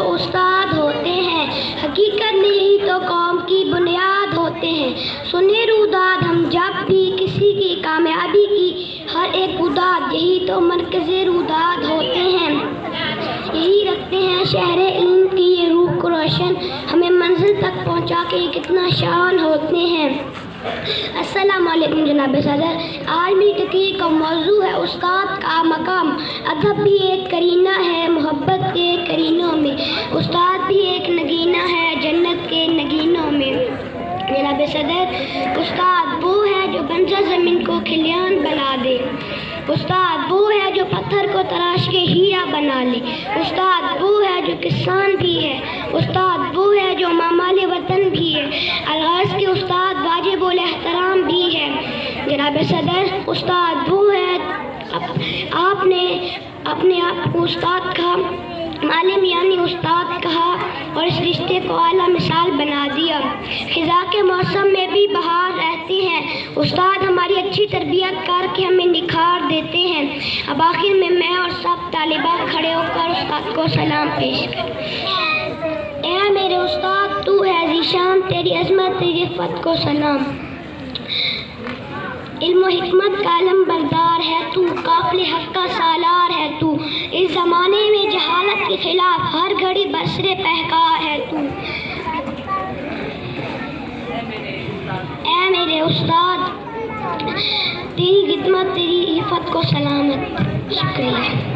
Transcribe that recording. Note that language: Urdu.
استاد ہوتے ہیں، حقیقت میں یہی تو قوم کی بنیاد ہوتے ہیں۔ سنے روداد ہم جب بھی کسی کی کامیابی کی ہر ایک اداد، یہی تو مرکز روداد ہوتے ہیں، یہی رکھتے ہیں شہر علم کی یہ روح کو روشن، ہمیں منزل تک پہنچا کے یہ کتنا شان ہوتے ہیں۔ السلام علیکم جناب صدر، آج میری تقریر کا موضوع ہے استاد کا مقام۔ ادب بھی ایک کرینہ ہے محبت کے کرینوں میں، استاد بھی ایک نگینہ ہے جنت کے نگینوں میں۔ جناب صدر، استاد وہ ہے جو بنجر زمین کو کھلیان بنا دے، استاد وہ ہے جو پتھر کو تراش کے ہیرا بنا لے، استاد وہ ہے جو کسان بھی ہے، استاد وہ ہے جو مامال وطن بھی ہے، الغرض کے استاد واجب الاحترام بھی ہے۔ جناب صدر، استاد وہ ہے، آپ نے اپنے آپ کو استاد کہا، معلم یعنی استاد کہا اور اس رشتے کو اعلیٰ مثال بنا دیا۔ خزاں کے موسم میں بھی بہار رہتے ہیں، استاد ہماری اچھی تربیت کر کے ہمیں نکھار دیتے ہیں۔ اب آخر میں اور سب طالبات کھڑے ہو کر استاد کو سلام پیش کریں۔ اے میرے استاد، تو ہے ذیشان، تیری عظمت تیری عفت کو سلام۔ علم و حکمت کا علم بردار ہے تو، قافلِ حق کا سالار ہے تو، اس زمانے میں جہالت کے خلاف ہر گھڑی برسر پہکار ہے تو۔ اے میرے استاد، تیری خدمت تیری عفت کو سلامت۔ شکریہ۔